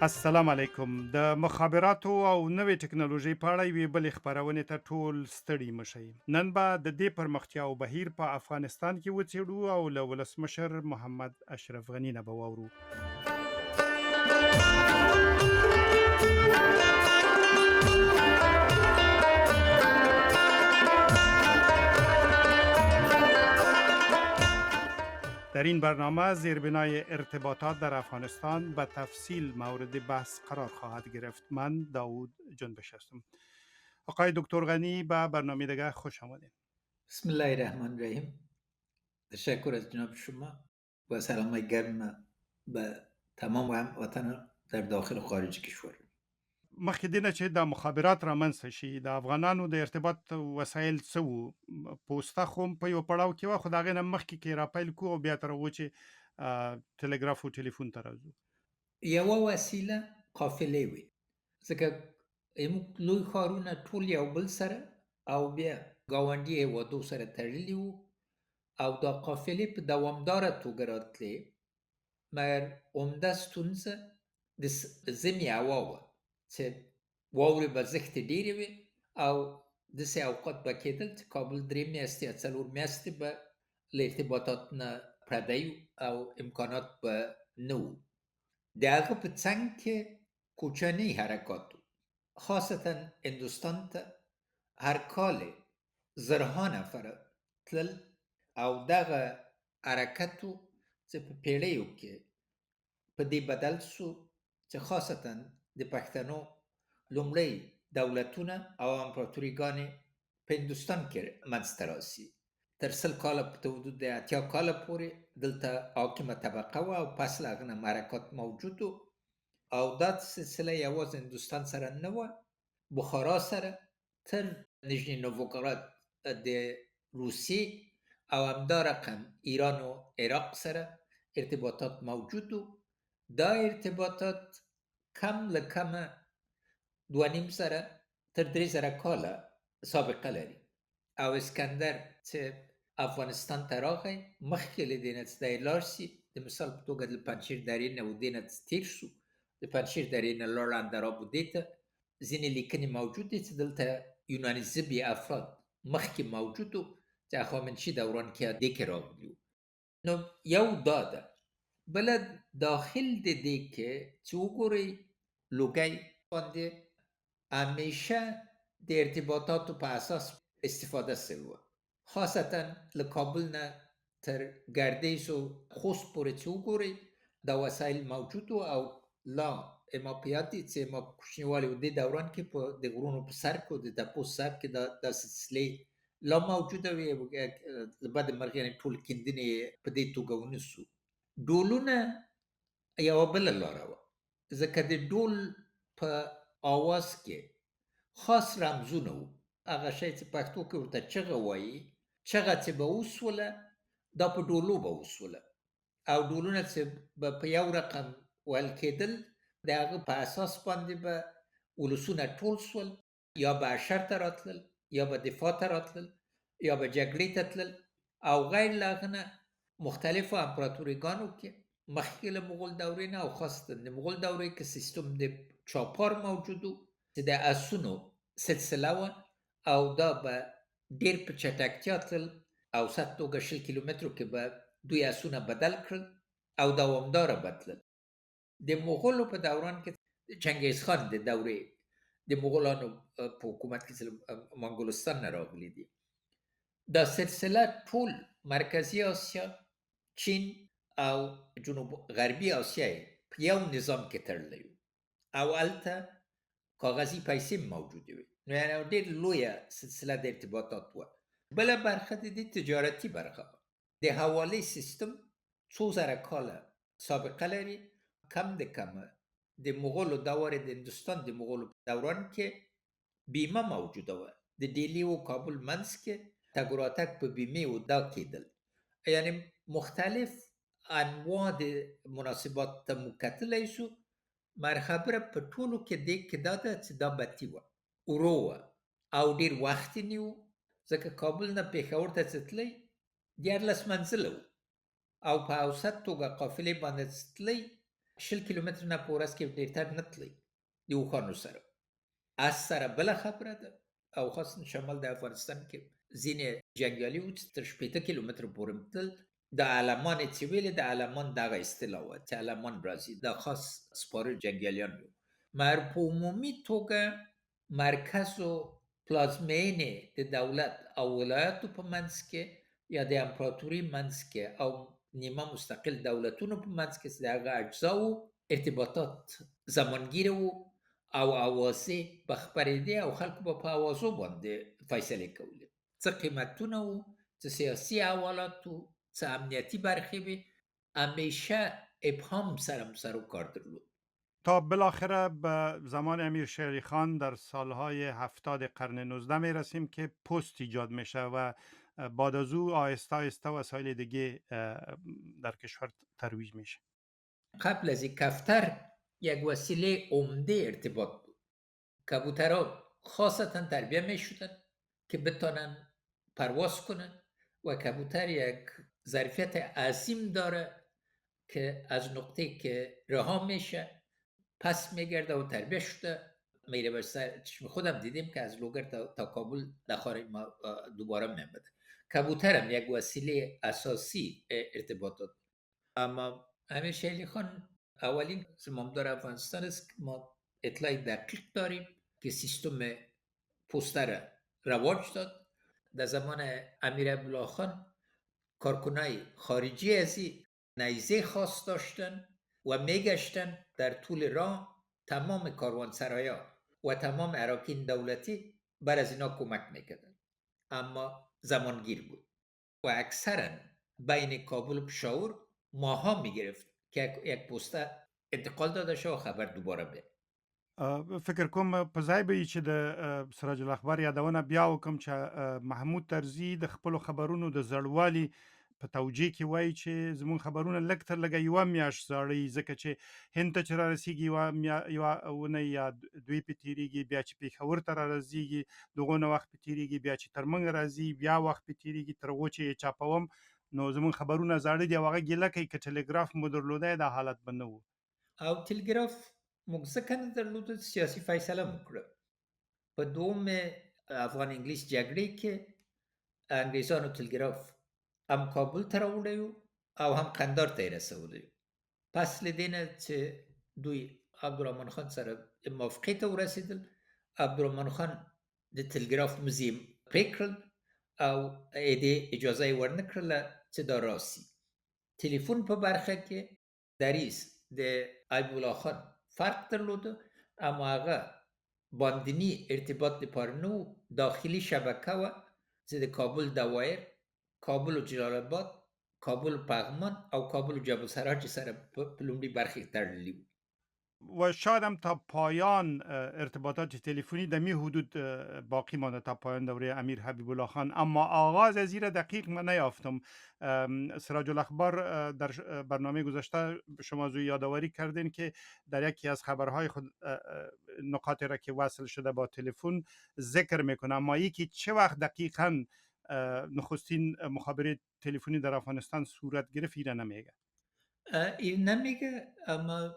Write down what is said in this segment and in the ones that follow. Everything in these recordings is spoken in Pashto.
السلام علیکم. د مخابراتو او نوې ټکنالوژۍ په اړه یوې بلې خپرونې ته ټول ستړي مشئ. نن به د دې پرمختیاو بهیر په افغانستان کې وڅېړو او له ولسمشر محمد اشرف غني نه به واورو. در این برنامه زیربنای ارتباطات در افغانستان به تفصیل مورد بحث قرار خواهد گرفت. من داوود جنبش هستم. آقای دکتر غنی به برنامه دیگه خوش آمدید. بسم الله الرحمن الرحیم. تشکر از جناب شما و سلام گرم به تمام هموطنان در داخل و خارج کشور. مخکې دې نه چې د مخابرات رامنځته شي د افغانانو د ارتباط وسایل څه وو؟ پوسته خو هم په یو پړاو کې وه، خو د هغې نه مخکې کې راپیل کړو او بیا تر هغو چې تلګراف او ټلیفون ته راځو. یوه وسیله قافلې وي، ځکه زموږ لوی ښارونه ټول یو بل سره او بیا ګاونډي هېوادو سره تړلي وو او دا قافلې په دوامداره توګه راتلې، مګر عمده ستونزه د ژمي هوا وه چې واورې به زښتې ډېرې وې او داسې اوقات به کېدل چې کابل 3 میاشتې یا 4 میاشتې به له ارتباطات نه پردی او امکانات به نه وو. د هغه په څنګ کې کوچني حرکات وو، خاصتا هندوستان ته هر کال زرها نفره تلل او دغه حرکت و چې په پیړیو کې په دې بدل سو چې خاصتا د پښتنو لومړی دولتونه او امپراتوریګانې په هندوستان کې منځته راسي. تر 100 کاله په حدود د 80 کاله پورې دلته حاکمه طبقه وه او پس له هغه نه حرکات موجود و او دا سلسله یوازې هندوستان سره نه وه، بخارا سره تر نژني نووګراد د روسیې او همدا رقم ایران و عراق سره ارتباطات موجود و. دا ارتباطات کم له کمه 2.5 زره تر 3 زره کاله سابقه لري او اسکندر چې افغانستان ته راغی مخکې له دې نه چې دی لاړ شي، د مثال په توګه د پنجشیر درې نه و دې نه تیر شو، د پنجشیر درې نه لاړ اندراب و دې ته ځینې لیکنې موجود دي چې دلته یوناني ژبې افراد مخکې موجود و چې هخامنشي دوران کې دې کې راغلي وو. نو یو دا ده. بله داخل د دې کې چې وګورئ لوګی باندې همیشه د ارتباطاتو په اساس استفاده سوې وه، خاصتا له کابل نه تر ګردیز و خوست پورې چې وګورئ دا وسایل موجود و او لا ما په یاد دي چې ما په کوچنیوالي و دې دوران کې په د غرونو په سر کې د تپو سر کې دا سلسلې لا موجوده وې. له بده مرغه یعنې ټول کیندنې په دې توګه ونیسو. ډولونه یوه بله لاره وه، ځکه د ډول په آواز کې خاص رمزونه وو، هغه شی چې پښتو کې ورته چغه وایي، چغه چې به وسوله دا په ډولو به وسوله او ډولونه چې به په یو رقم ویل کېدل د هغه په اساس باندې به ولسونه ټول سول، یا به اشر ته راتلل یا به دفاع ته راتلل یا به جګړې ته تلل او غیر له هغه نه مختلفو امپراتوریګانو کې مخکې له مغول دورې نه او خاصتا د مغول دورې کې سیستم د چاپار موجود و چې د اسونو سلسله وه او دا به ډېر په چټکتیا تلل او اوسط توګه 20 کیلومترو کې به دوی اسونه بدل کړل او دوامداره به تلل. د مغولو په دوران کې چنګیز خان د دورې د مغولانو په حکومت کې منګولستان نه راغلي دي، دا سلسله ټول مرکزي آسیا، چین او جنوب غربي آسیا په یو نظام کې تړلی او هلته کاغذي پیسې موجودې وي، نو یعنې ډېر لویه سلسله د ارتباطات وه. بله برخه د دې تجارتي برخه وه. د حوالې سیستم 2000 کاله سابقه لري، کم د کمه د مغولو دور د هندوستان د مغولو دوران کې بیمه موجوده وه، د ډیلی و کابل منځ کې تګ و راتګ په بیمې و دا کېدل، یعنې مختلف انواع د مناسبات ته موږ کتلی شو. مرخبره په ټولو کې دې کې دا ده چې دا بطي وه، ورو وه او ډېر وخت یې نیو، ځکه کابل نه پېښور ته چې تلئ 14 منزله و او په اوسط توګه قافلې باندې چې تلئ شل کیلومتر نه په ورځ کې ډېر نه تللی د اوښانو سره. اس سره بله خبره ده، او خاصا شمال د افغانستان کې ځینې جنګیالي وو چې تر 80 کیلومتره پورې تلل. د علمان چې ویلې د علمان دغه اصطلاح وه چې علمان راځي، دا خاص سپاره جنګیالیان وو. په عمومي توګه مرکز و پلازمینې د دولت او ولایتو په منځ کې یا د امپراتوري منځ کې او نیمه مستقل دولتونو په منځ کې چې د هغه اجزاو ارتباطات زمانگیره وو او اوازې به خپرېدې او خلکو به په اوازو باندې فیصلې کولې. څه قیمتونه وو، څه سیاسي حوالات وو، څه امنیتي برخې وې، همیشه ابهام سر و کار درلود. تا بالاخره به زمان امیر شیر علی خان در سالهای 70 قرن 19 می رسیم که پست ایجاد میشه و بعد از او آهسته آهسته وسایل دیگه در کشور ترویج میشه. قبل از این کفتر یک وسیله عمده ارتباط بود. کبوترها خاصتا تربیه می شدن که بتانن پرواز کنن و کبوتر یک ظرفیت عظیم داره که از نقطه که رها میشه پس میگرده و تربیه شده میره بر سر. چشم خودم دیدیم که از لوگر تا کابل داخل ما دوباره میمده. کبوتر هم یک وسیله اساسی ارتباطات. اما امیر شیر علی خان اولین زمامدار افغانستان است که ما اطلاع دقیق داریم که سیستم پوستر رواج داد. در زمان امیر عبدالله خان کارکنای خارجی از این نیزه خاص داشتن و میگشتن در طول راه تمام کاروانسرایا و تمام اراکین دولتی بر از اینا کمک میکردن، اما زمانگیر بود و اکثرا بین کابل و پشاور ماها میگرفت که یک پوسته انتقال داده شد و خبر دوباره به. فکر کوم په ځای به چې د سراج الاخبار یادونه بیا وکم چې محمود طرزي د خپل خبرونو د زړوالي په توجیه کې وایي چې زمون خبرونه لږ تر لږه یوه میاشت زاړه ځکه چې هند ته چې را رسیږي یوه اونۍ یا دوی په تیریږي، بیا چې پېښور ته را رسیږي دغونه وخت په تیریږي، بیا چې تر موږ راځي بیا وخت په تیریږي، تر هغو چې یې چاپوم نو زمون خبرونه زاړه دي او هغه ګیله کوي که ټلګراف مو درلودی دا حالت به نه و. او تلگراف موږ ځکه نه درلود سیاسي فیصله وکړه. په دوم افغان انګلیس جګړې کې انګریزانو تلگراف هم کابل ته راوړی او هم قندار ته یې رسولی. پس له دې نه چې دوی عبدالرحمن خان سره موافقې ته ورسېدل، عبدالرحمن خان د تلگراف موزیم پرې کړل او دې اجازه یې ورنه کړله چې دا راسي. تلیفون په برخه کې دریځ د ایوب الله خان فرق درلوده، اما هغه باندنی ارتباط لپاره نو داخلي شبکه وه چې د کابل دوایر، کابل و جلال آباد، کابل و پغمان او کابل و جبل سراج سره په لومړي برخه کې تړلي وو. و شاید هم تا پایان ارتباطات تلفنی در می حدود باقی مانده تا پایان دوره امیر حبیب الله خان، اما آغاز از زیر دقیق من نیافتم. سراج الاخبار در برنامه گذشته شما زوی یادآوری کردین که در یکی از خبرهای خود نکاتی را که وصل شده با تلفن ذکر میکنه، اما یکی چه وقت دقیقاً نخستین مخابره تلفنی در افغانستان صورت گرفت ایره نمیگه. این نمیگه، اما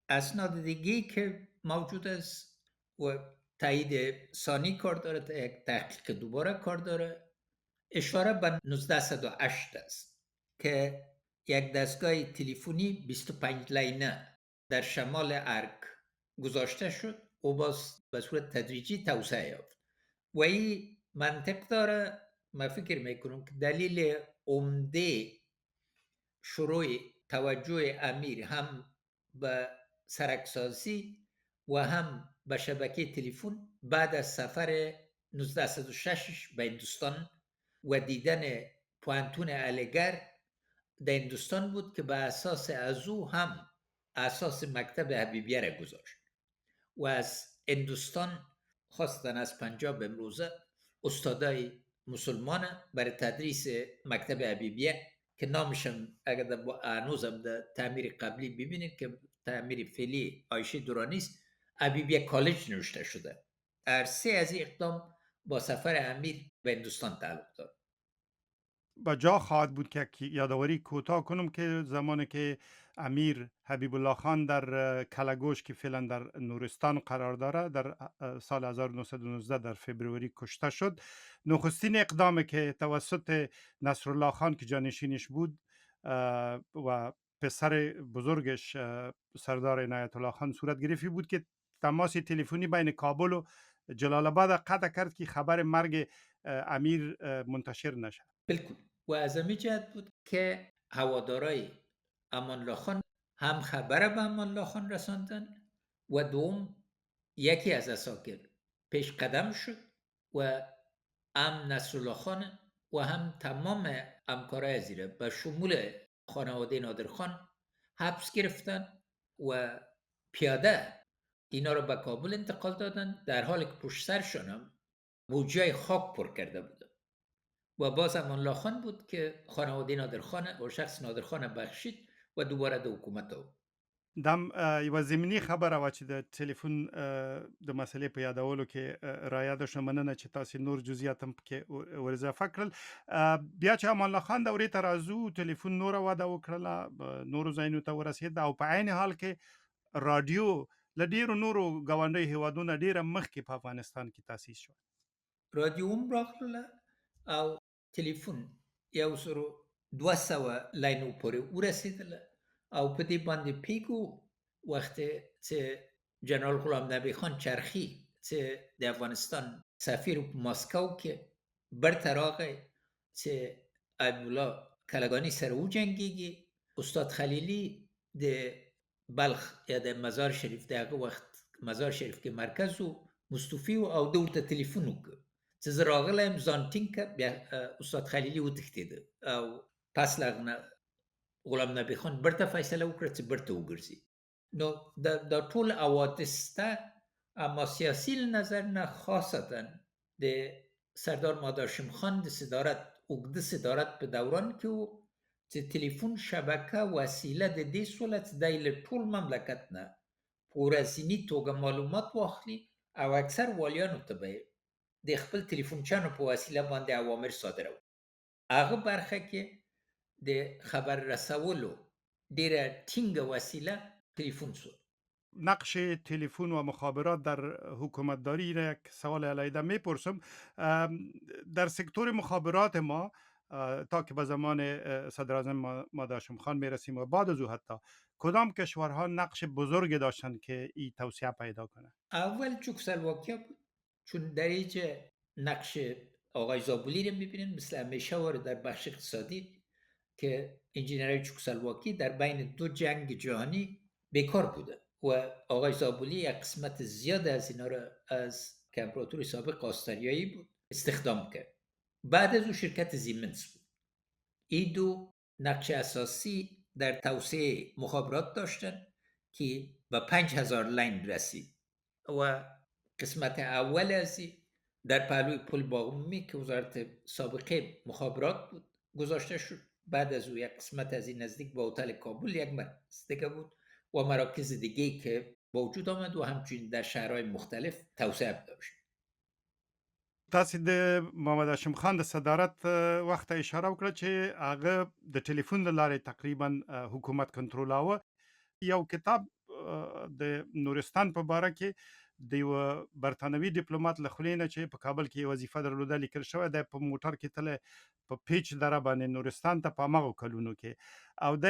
اسناد دیگه که موجود است و تایید ثانی کار داره، تا یک تحقیق دوباره کار داره، اشاره به 1908 است که یک دستگاه تلفنی 25 لاینه در شمال ارک گذاشته شد و باز به صورت تدریجی توسعه یافت و این منطق داره. من فکر میکنم که دلیل عمده شروع توجه امیر هم به سرکسازی و هم به شبکه تلفن بعد از سفر 1906 به هندوستان و دیدن پوانتون علیگر در هندوستان بود که به اساس از او هم اساس مکتب حبیبیه را گذاشت و از هندوستان خاصتا از پنجاب امروزه استادای مسلمان برای تدریس مکتب حبیبیه که نامشم اگر هنوزم در تعمیر قبلی ببینید که تعمیر فعلی عایشه دورانی است، حبیبیه کالج نوشته شده. هر سه از این اقدام با سفر امیر به هندوستان تعلق دارد. با جا خواهد بود که یادآوری کوتاه کنم که زمانی که امیر حبیب الله خان در کلگوش که فعلا در نورستان قرار داره در سال 1919 در فبروری کشته شد. نخستین اقدامی که توسط نصرالله خان که جانشینش بود و پسر بزرگش سردار عنایت الله خان صورت گرفتی بود که تماس تلفنی بین کابل و جلال آباد قطع کرد که خبر مرگ امیر منتشر نشه. بالکل. و از همه جهت بود که هوادارای امان الله خان هم خبر به امان الله خان رساندن و دوم یکی از اساکر پیش قدم شد و هم نصرالله خان و هم تمام همکارای زیره به شمول خانواده نادر خان حبس گرفتن و پیاده اینا رو به کابل انتقال دادن، در حالی که پشت سرشان هم بوجای خاک پر کرده بودن. و باز امان الله خان بود که خانواده نادر خان و شخص نادر خان بخشید و دوباره د حکومت او. دم یو زمینی خبره و چې د ټلیفون د مسلې په یادولو کې را یاد شو. مننه چې تاسو نور جزئیات هم کې ور اضافه کړل. بیا چې امان الله خان دورې ته راځو، ټلیفون نور وده وکړله، نورو ځایونو ته ورسېد او په عین حال کې رادیو له ډیرو نورو ګاونډیو هیوادونو ډیره مخکې په افغانستان کې تاسیس شو. رادیو هم راغله او تلیفون 1200 لاینو پورې ورسېدله او په دې باندې پیګو وخت چې جنرال غلام نبی خان چرخی چې د افغانستان سفیر په ماسکو کې برته راغی چې ایب الله کلگانی سره وجنګیږي. استاد خلیلی د بلخ یا د مزار شریف دغه وخت مزار شریف کې مرکز و مستوفی او د ورته تلیفون وکړ چې زه راغلی یم ځان ټینګ که. بیا استاد خلیلي وتښتېده او پس له هغه نه غلام نبي خان برته فیصله وکړه چې برته وګرځي. نو دا ټول حوادث ته اما سیاسي له نظر نه خاصتا د سردار ماداشم خان د صدارت اوږده صدارت په دوران کې و چې تلیفون شبکه وسیله د دې سوله چې دی له ټول مملکت نه په ورځني توګه معلومات واخلي او اکثر والیانو ته به د خپل تلیفونچانو په وسیله باندې اوامر صادرول. هغه برخه کې د خبر رسولو ډیره ټینګه وسیله تلیفون شد. نقش تلفن و مخابرات در حکومتداری را یک سوال علیحده میپرسم. در سکتور مخابرات ما تا که به زمان صدر اعظم ماداشم خان میرسیم و بعد از او حتی کدام کشورها نقش بزرگ داشتن که این توسعه پیدا کنه؟ اول چکسلواکیا بود، چون در اینجا نقش آقای زابولی رو میبینین مثل همیشه وارد در بخش اقتصادی که انجینرهای چکسلواکی در بین دو جنگ جهانی بیکار بوده و آقای زابولی یک قسمت زیاد از اینا رو از که امپراتوری سابق آستریایی بود استخدام کرد. بعد از او شرکت زیمنس بود. این دو نقش اساسی در توسعه مخابرات داشتن که به 5000 لاین رسید و قسمت اول از در پهلوی پل باغومی که وزارت سابقه مخابرات بود گذاشته شد. بعد از او یک قسمت از این نزدیک به هتل کابل یک مرکز دیگه بود و مراکز دیگه که با وجود آمد و همچنین در شهرهای مختلف توسعه داشت. تاسو د محمد هاشم خان د صدارت وخت اشاره وکړه چې هغه د ټلیفون له لارې تقریبا حکومت کنټرولاوه. یو کتاب د نورستان په باره کې د یو برتانوي ډیپلوماټ له خولې نه چې په کابل کې وظیفه درلوده لیکل شوی دی. په موټر کې تله په پیچ دره باندې نورستان ته په هغو کلونو کې او د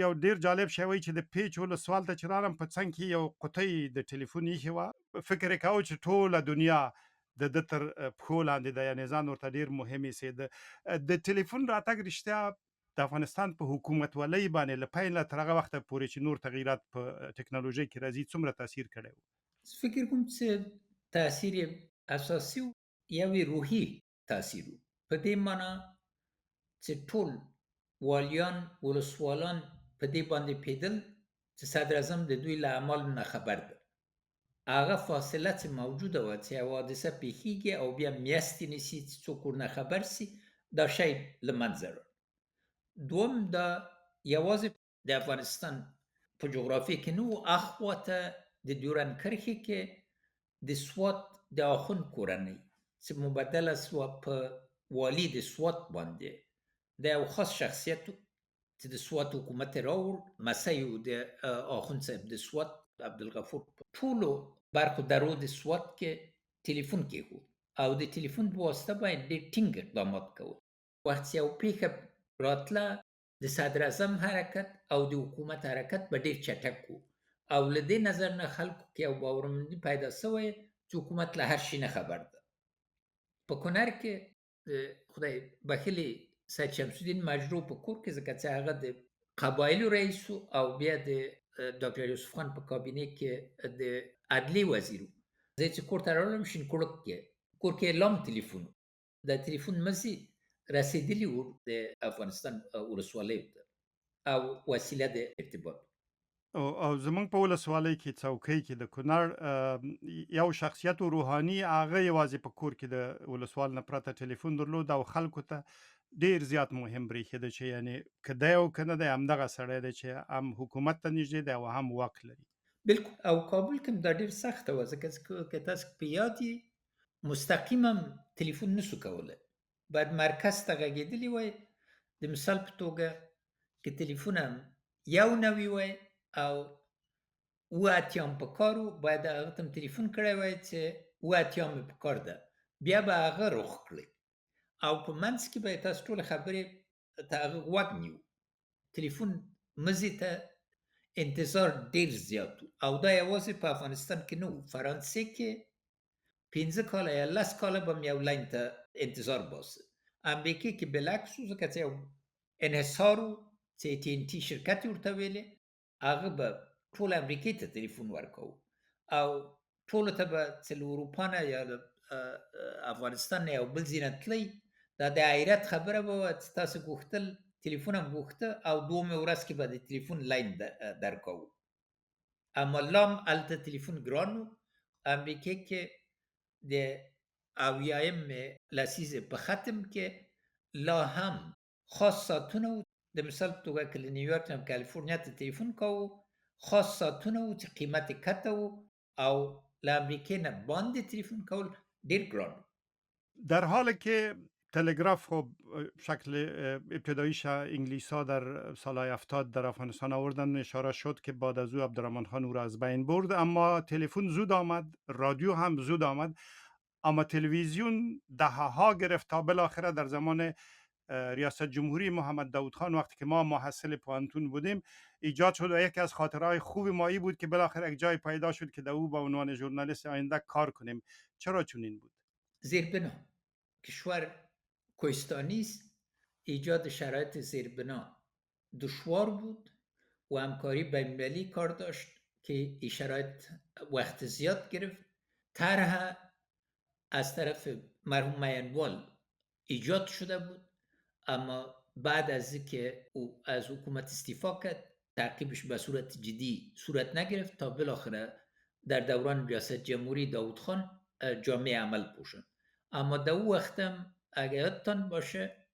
یو ډیر جالب شی وایي چې د پیچ ولسوال ته چې رالم په څنګ کې یو قطۍ د ټلیفون ایښې وه. فکر یې کاوه چې ټوله دنیا د ده تر پښو لاندې ده، یعنې ځان ورته ډېر مهم ایسېده. د ټلیفون راتګ رښتیا د افغانستان په حکومتولۍ باندې له پیله تر هغه وخته پورې چې نور تغییرات په ټکنالوژۍ کې راځي څومره تاثیر کړی و؟ فکر کوم چې تاثیر اساسي یوې روحي تاثیر و، په دې معنا چې ټول والیان ولسوالان په دې باندې پیدل چې صدر اعظم د دوی له اعمالو نه خبر ده. هغه فاصله چې موجوده وه چې یوه حادثه پیښیږي او بیا میاشتې نیسي چې څوک ورنه خبر سي، دا شی له منځه راړ. دوم دا یوازې د افغانستان په جغرافیه کې نه و، اخواته د ډیورند کرښې کې د سوات د آخوند کورنۍ چې مبدله سوه په والي د سوات باندې د یو خاص شخصیت و چې د سوات حکومت یې راوړ، مسی و د آخوند صاحب د سوات عبدالغفور، په ټولو برخو درو د سوات کې ټلیفون کېښود او د ټلیفون په واسطه باید ډېر ټینګ اقدامات کول. وخت چې یو پیښه راتله، د صدر اعظم حرکت او د حکومت حرکت به ډېر چټک و او له دې نظر نه خلکو کې یو باورمندي پیدا سوی چې حکومت له هر شي نه خبر ده. په کونړ کې خدای بخښلي سید شمس الدین مجروح په کور کې، ځکه چې هغه د قبایلو رئیس و او بیا د ډاکټر یوسف خان په کابینه کې د عدلیې وزیر و. زه چې کور ته راغلم شینکوړک کې کور کې اعلام ټلیفون و. د ټلیفون مزي رسېدلي وو د افغانستان ولسوالیو ته او وسیله د ارتباط. او زمونږ په ولسوالۍ کې څوکۍ کې د کونړ یو شخصیت روحاني، هغه یوازې په کور کې د ولسوال نه پرته ټلیفون درلود او خلکو ته ډیر زیات مهم برېښېده چې یعنی که دی او که نه دی، همدغه سړی دی چې هم حکومت ته نږدې دی او هم واک لري. بالکل. او کابل کې هم دا ډېر سخته وه، ځکه که تاسو په یاد یې مستقیم هم ټلیفون نسو کولی، باید مرکز ته غږېدلي وای. د مثال په توګه که ټلیفون هم یو نوي وای او 7 هم په کار و، باید هغه ته هم ټلیفون کړی وای چې 7 مې په کار ده، بیا به هغه رخ کړی او په منځ کې به یې تاسو ټولې خبرې ته هغه غوږ نیو. ټلیفون مزي ته انتظار ډېر زیات و او دا یوازې په افغانستان کې نه و، فرانسې کې 15 کاله یا 10 کاله به م یو لاین ته انتظار باسه. امریکې کې بالعکس و، ځکه چې یو انحصار و چې AT&T شرکت یې ورته ویلې، هغه به ټول امریکې ته ټلیفون ورکاوه او ټولو ته به چې له اروپا نه یا له افغانستان نه یو بل ځای نه تلئ، دا د حیرت خبره به وه چې تاسو غوښتل ټلیفون هم غوښته او دومې ورځ کې به د ټلیفون لاین درکاوه. اما لا هم هلته ټلیفون ګران و. امریکې کې د 70 لسیزې په ختم کې لا هم خاص ساعتونه و. د مثال په توګه که له نیویورک نه کالیفورنیا ته ټلیفون کوو، خاص ساعتونه و چې قیمت یې کته و او له امریکې نه باندې ټلیفون کول ډېر ګران و. در حالی که تلگراف خب شکل ابتداییش انگلیسا در سالهای 70 در افغانستان آوردن، اشاره شد که بعد از او عبدالرحمن خان او را از بین برد، اما تلفن زود آمد، رادیو هم زود آمد، اما تلویزیون دهها گرفت تا بالاخره در زمان ریاست جمهوری محمد داود خان، وقتی که ما محصل پوهنتون بودیم، ایجاد شد و یکی از خاطرهای خوب ما ای بود که بالاخره یک جای پیدا شد که در او به عنوان ژورنالیست آینده کار کنیم. چرا چنین بود؟ زیربنا کشور کوهستانی است، ایجاد شرایط زیربنا دشوار بود و همکاری بین‌المللی کار داشت که این شرایط وقت زیاد گرفت. طرح از طرف مرحوم مینوال ایجاد شده بود، اما بعد از اینکه او از حکومت استعفا کرد، تعقیبش به صورت جدی صورت نگرفت تا بالاخره در دوران ریاست جمهوری داود خان جامعه عمل پوشند. اما در او وقت هم اگر یادتان باشه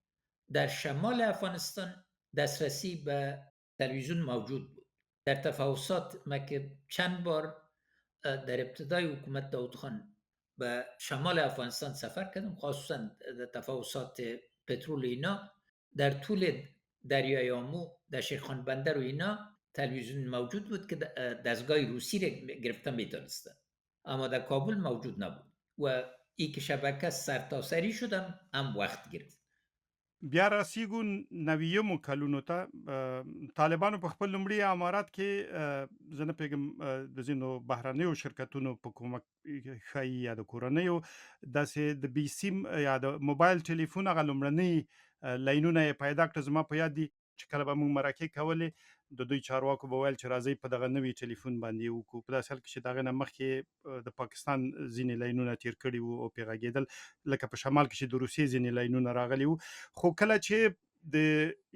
در شمال افغانستان دسترسی به تلویزیون موجود بود. در تفاوسات ما که چند بار در ابتدای حکومت داود خان به شمال افغانستان سفر کردم، خصوصا در تفاوسات پترول اینا، در طول دریای آمو در شیرخان بندر و اینا تلویزیون موجود بود که دستگاه روسی را گرفته میتونستن، اما در کابل موجود نبود و ای که شبکه سرتاسری شدم هم وقت گرفت. بیا رسیږو 90 کلونو ته. طالبانو په خپل لومړي امارات کې زه نه پوهېږم د ځینو بهرنیو شرکتونو په کومک ښایي یا د کورنیو داسې د بي سیم یا د موبایل ټلیفون هغه لومړني لاینونه یې پیدا کړه. زما په یاد دي چې کله به موږ مرکې کولې، د دوی چارواکو به ویل چې راځئ په دغه نوي ټلیفون باندې وکړو. په داسې حال کې چې د هغې نه مخکې د پاکستان ځینې لاینونه تیر کړي وو او پرې غږېدل، لکه په شمال کې چې د روسیې ځینې لاینونه راغلي وو. خو کله چې د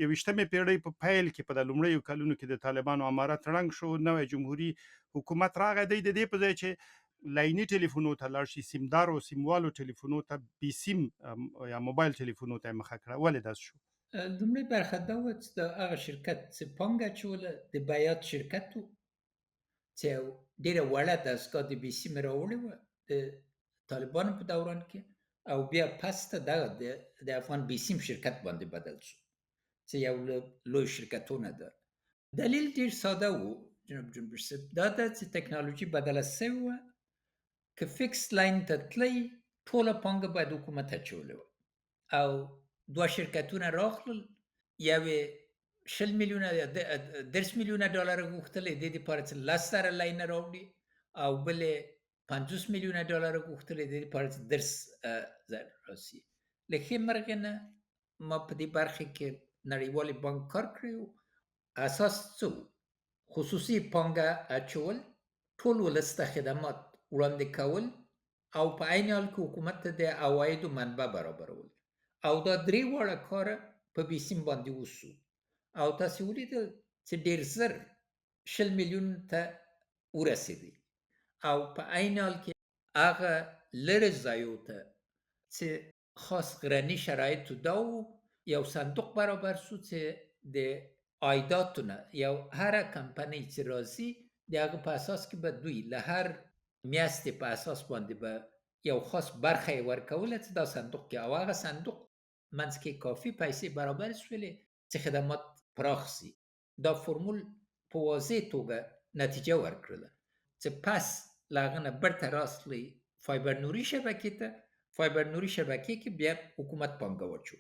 21مې پیړۍ په پیل کې په د لومړیو کلونو کې د طالبانو امارت ړنګ شو، نوی جمهوري حکومت راغی، دی د دې په ځای چې لایني ټلیفونو ته لاړ شي، سیمدار او سیموالو ټلیفونو ته، بي سیم یا موبایل ټلیفونو ته یې مخه کړه. ولې داسې شو؟ لومړی برخه دا وه چې د هغه شرکت چې پانګه اچوله د بیات شرکت و چې یو ډېره وړه دستګاه د بي سیم راوړې وه د طالبانو په دوران کې، او بیا پس ته دغه د افغان بي سیم شرکت باندې بدل شو. چې یو لوی شرکتونه ده. دلیل ډیر ساده و جناب جنبش صاحب، دا ده چې تکنالوژي بدله سوې وه، که فکس لاین ته تلئ ټوله پانګه باید حکومت اچولې وه، او دوه شرکتونه راغلل، یوې 20 میلیونه یا 10 میلیونه ډالر غوښتل دې دپاره چې 10 زره لاینه راوړي، او بلې 50 میلیونه ډالر غوښتل دې دپاره چې 10 زره راسي. له ښې مرغې نه ما په دې برخه کې نړیوالې بانک کار کړی و. اساس څه و؟ خصوصي پانګه اچول، ټول ولس ته خدمات وړاندې کول، او په عین حال کې حکومت ته د عوایدو منبع برابرول، او دا درې واړه کاره په بیسیم باندې وسو، او تاسې ولیدل چې ډیر زر 20 میلیون ته ورسېدی، او په عین حال کې هغه لرې ځایو ته چې خاص غرني شرایطو دا و، یو صندوق برابر سو چې د عایداتو نه یو هره کمپنۍ چې راځي د هغه په اساس کې به دوی له هر میاشتې په اساس باندې به یو خاص برخه یې ورکوله چې دا صندوق کې، او هغه صندوق منځ کې کافي پیسې برابر شولې چې خدمات پراخ سي. دا فرمول په واضح توګه نتیجه ورکړله چې پس له هغه نه بیرته راستلی فایبر نوري شبکې ته، فایبر نوری شبکه که بیا حکومت پانگه واچو.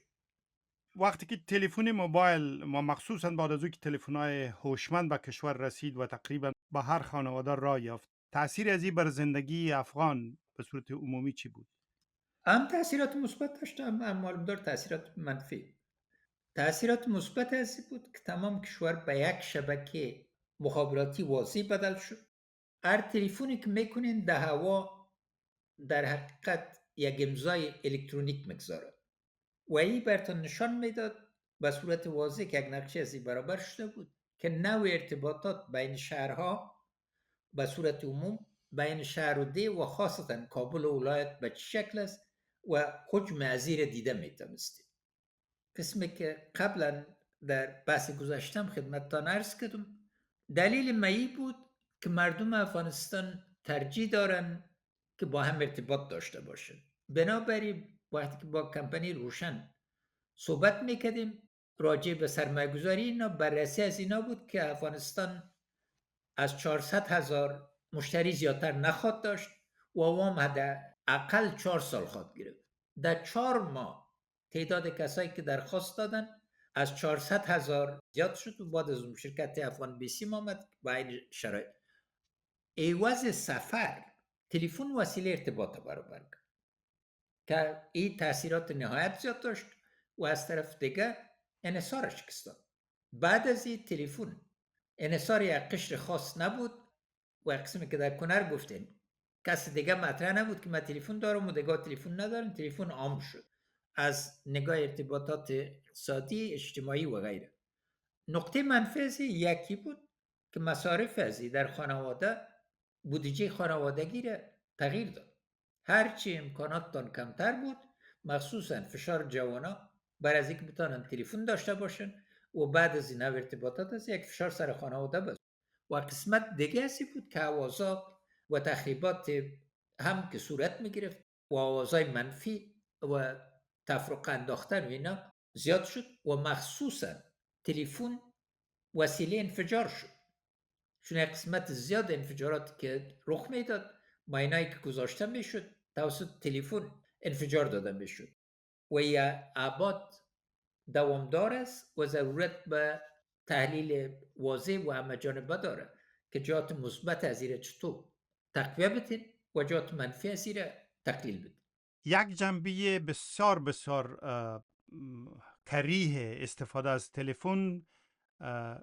وقتی که تلفن موبایل ما مخصوصا بعد از او که تلفن‌های هوشمند به کشور رسید و تقریبا به هر خانواده راه یافت، تاثیر از این بر زندگی افغان به صورت عمومی چی بود؟ هم تاثیرات مثبت داشت، هم معلوم دار تاثیرات منفی. تاثیرات مثبت از بود که تمام کشور به یک شبکه مخابراتی واضح بدل شد. هر تلفنی که میکنین در هوا در حقیقت یک امضای الکترونیک میگذارد و این براتون نشان میداد به صورت واضح که یک نقشه از این برابر شده بود که نوع ارتباطات بین شهرها به صورت عموم بین شهر و ده و خاصتا کابل و ولایت به چه شکل است و حجم ازیر دیده میتونستید. قسمی که قبلا در بحث گذاشتم خدمتتان عرض کردم، دلیل مایی بود که مردم افغانستان ترجیح دارن که با هم ارتباط داشته باشن. بنابراین وقتی که با کمپانی روشن صحبت میکردیم راجع به سرمایه گذاری اینا، بررسی از اینا بود که افغانستان از 400,000 مشتری زیادتر نخواد داشت و عوام حداقل 4 سال خواد گرفت. در 4 ماه تعداد کسایی که درخواست دادن از 400,000 زیاد شد و بعد از اون شرکت افغان بیسیم آمد با این شرایط. عوض سفر تلفن وسیله ارتباط برابر کرد که این تاثیرات نهایت زیاد داشت و از طرف دیگه انحصارش شکست. بعد از این تلفن انحصار یک قشر خاص نبود و قسمی که در کنر گفتیم کسی دیگه مطرح نبود که من تلفن دارم و دیگه تلفن ندارم، تلفن عام شد از نگاه ارتباطات اقتصادی، اجتماعی و غیره. نقطه منفی یکی بود که مصارف ازی در خانواده بودجه خانوادگی را تغییر داد. هرچی امکاناتتان کمتر بود، مخصوصا فشار جوانا بر از اینکه بتانن تلفن داشته باشن و بعد از این ارتباطات از یک فشار سر خانواده بود. و قسمت دیگه اسی بود که آوازا و تخریبات هم که صورت می گرفت و آوازای منفی و تفرقه انداختن و اینا زیاد شد و مخصوصا تلفن وسیله انفجار شد، چون قسمت زیاد انفجارات که رخ میداد با اینایی که گذاشته میشد توسط تلفن انفجار داده میشد و یا ابعاد دوامدار است و ضرورت به تحلیل واضح و همه جانبه داره که جهات مثبت از این چطور تقویه بتین و جهات منفی از این تقلیل بتین. یک جنبه بسیار بسیار کریه استفاده از تلفن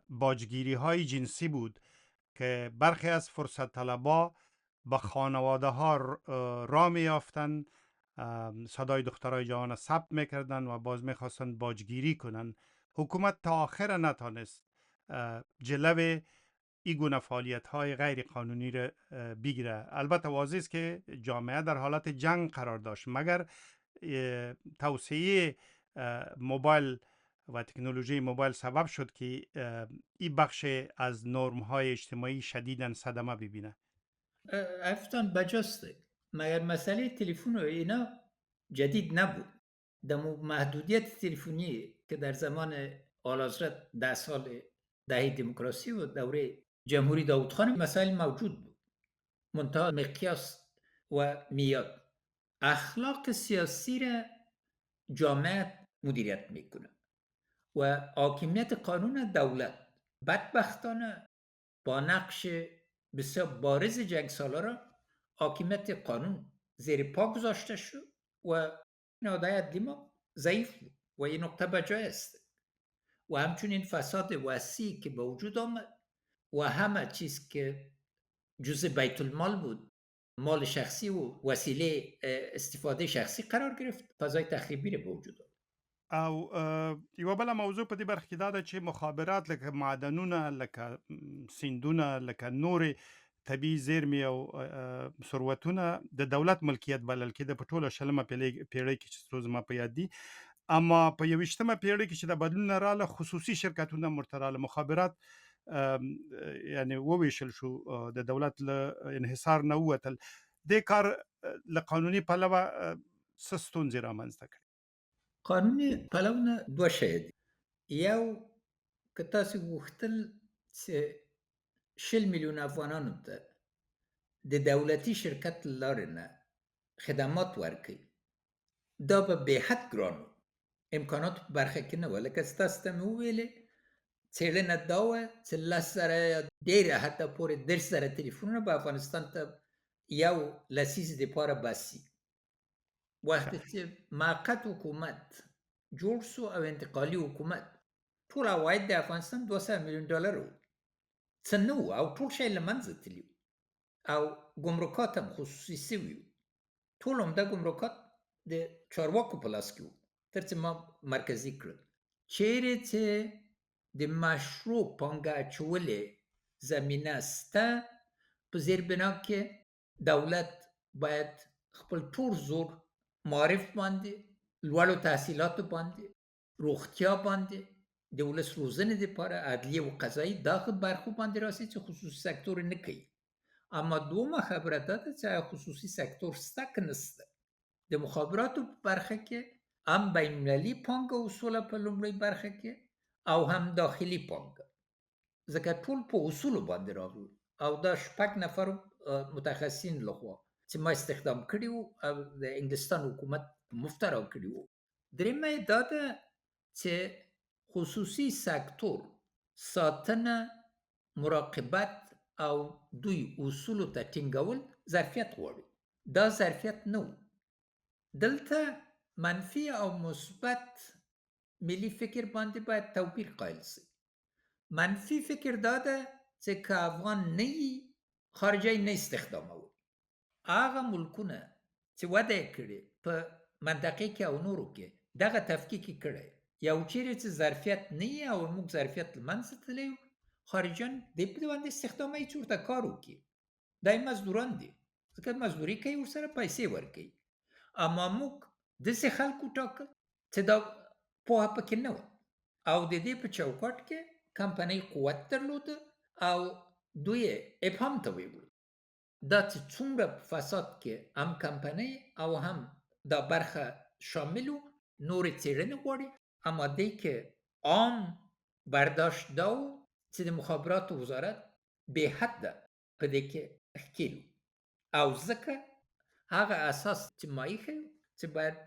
باجگیری های جنسی بود که برخی از فرصت طلبا به خانواده ها را می یافتن، صدای دخترای جوان ثبت میکردن و باز میخواستن باجگیری کنن. حکومت تا آخر نتانست جلو این گونه فعالیت های غیر قانونی را بگیره. البته واضح است که جامعه در حالت جنگ قرار داشت، مگر توسعه موبایل و تکنولوژی موبایل سبب شد که این بخش از نرم های اجتماعی شدیداً صدمه ببینه. افتان بجاسته، مگر مسئله تلفن و اینا جدید نبود. در محدودیت تلفنی که در زمان آل‌حضرت 10 سال دهه دموکراسی و دوره جمهوری داود خان مسائل موجود بود، منتها مقیاس و میاد اخلاق سیاسی را جامعه مدیریت میکنه و حاکمیت قانون دولت بدبختانه با نقش بسیار بارز جنگ سالاران حاکمیت قانون زیر پا گذاشته شد و نهادهای عدلی ما ضعیف بود و این نقطه بجای است و همچنین فساد وسیعی که به وجود آمد و همه چیز که جزء بیت المال بود مال شخصی و وسیله استفاده شخصی قرار گرفت، فضای تخریبی رو به وجود آورد. او یوه بله موضوع په دې برخه کې دا ده چې مخابرات لکه معدنونه لکه سیندونه لکه نورې طبیعي زیرمې او ثروتونه د دولت ملکیت بلل کېده په ټوله شلمه پیړۍ کې چې څو زما په یاد دي. اما په 21مه پیړۍ کې چې د بدلون رااله خصوصي شرکتونه ورته رااله، مخابرات یعنی وویشل شو، د دولت له انحصار نه ووتل. دې کار له قانوني پلوه څه ستونزې رامنځته کړې؟ قانوني پلوونه دوه شی دي. یو که تاسو غوښتل چې 60 میلیون افغانانو ته د دولتي شرکت له لارې نه خدمات ورکړي، دا به بې حد ګران و. امکانات په برخه کې نه وه. لکه چې تاسو ته مې وویلې څېړنه دا وه چې 10,000 یا ډېره حتی پورې 10,000 تلیفونونه به افغانستان ته یو لسیز دپاره بس شي. وقتی چې موقت حکومت جوړ سو او انتقالي حکومت، ټول عواید د افغانستان 200 میلیون ډالر وو، څه نه وو او ټول شی له منځه تللي وو او ګمرکات هم خصوصي سوي وو. ټول عمده ګمرکات د چارواکو په لاس کې وو تر څه ما مرکزي کړل. چیرې چې د مشروع پانګه اچولې زمینه سته، په زیر بنا کې دولت باید خپل ټول زور معارف باندې، لوړو تحصیلاتو باندې، روغتیا باندې، د ولس روزنې دپاره، عدلیه و قضایي دا برخو باندې راسي چې خصوصي سکتور نه کوي. اما دومه خبره دا ده چې آیا خصوصي سکتور سته که نسته. د مخابراتو په برخه کې هم بین المللي پانګه اصوله په لومړۍ برخه کې او هم داخلي پانګه، ځکه ټول په اصولو باندې راغلو او دا 6 نفر متخصصین لخوا چې ما استخدام کړي وو او د انګلستان حکومت مفته راکړي وو. درېیمه یې دا ده چې خصوصي سکتور ساتنه، مراقبت او دوی اصولو ته ټینګول ظرفیت غواړي. دا ظرفیت نه و. دلته منفي او مثبت ملي فکر باندې باید توپیر قایل سي. منفي فکر دا ده چې که افغان نه یي خارجی نه استخداموي. هغه ملکونه چې وده یې کړې په منطقې کې او نورو کې دغه تفکیک یې کړی، یو چیرې چې ظرفیت نه یي او موږ ظرفیت له منځه تللی یو، خارجیان دې په باندې استخداموي چې ورته کار وکړي. دا یې مزدوران دي، ځکه مزدوري کوي ورسره پیسې ورکوي. اما موږ داسې خلکو ټاکل چې دا پوهه پکې نه وه او د دې په چوکاټ کې کمپنۍ قوت درلوده او دوی یې ابهام ته ویول. دا چې څومره په فساد کې هم کمپنۍ او هم دا برخه شامل وو، نورې څېړنې غواړي. اما دی کې عام برداشت دا و چې د مخابراتو وزارت بې حده په دې کې ښکېل او ځکه هغه اساس چې ما ایښی چې باید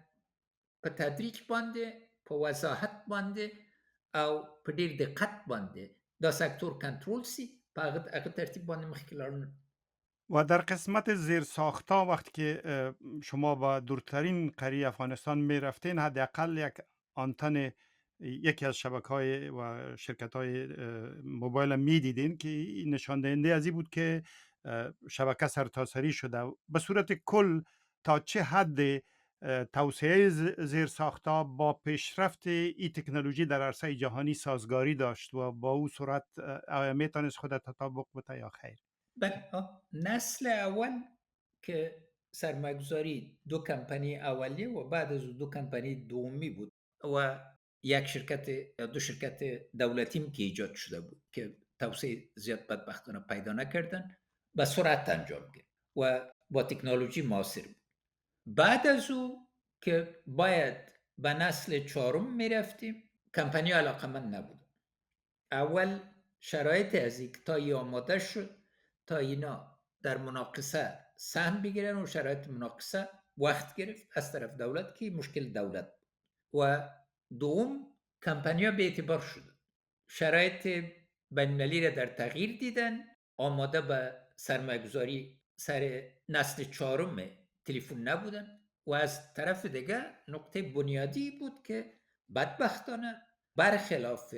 په تدریج باندې، په وضاحت باندې او په ډېر دقت باندې دا سکتور کنترل سي، په هغه ترتیب باندې مخکې لاړل. و در قسمت زیرساخت‌ها وقتی که شما با دورترین قریه افغانستان می رفتین، حداقل یک آنتن یکی از شبکه‌های و شرکت‌های موبایل می دیدین که این نشان دهنده از این بود که شبکه سرتاسری شده. به صورت کل تا چه حد توسعه زیرساخت‌ها با پیشرفت این تکنولوژی در عرصه جهانی سازگاری داشت و با او صورت میتونست خود تطابق بده یا خیر؟ بله، نسل اول که سرمایه‌گذاری 2 کمپانی اولیه و بعد از 2 کمپانی دومی بود و یک شرکت یا 2 شرکت دولتی که ایجاد شده بود که توسعه زیاد بدبختانه پیدا نکردن، به سرعت انجام گرفت و با تکنولوژی معاصر بود. بعد از او که باید به نسل 4 می رفتیم کمپانی علاقمند نبود. اول شرایط از این که تا ای آماده شد تا اینا در مناقصه سهم بگیرن و شرایط مناقصه وقت گرفت از طرف دولت که مشکل دولت بود. و دوم کمپانیا به اعتبار شد، شرایط بین‌المللی را در تغییر دیدن، آماده به سرمایه‌گذاری سر نسل چهارم تلفن نبودن و از طرف دیگه نقطه بنیادی بود که بدبختانه برخلاف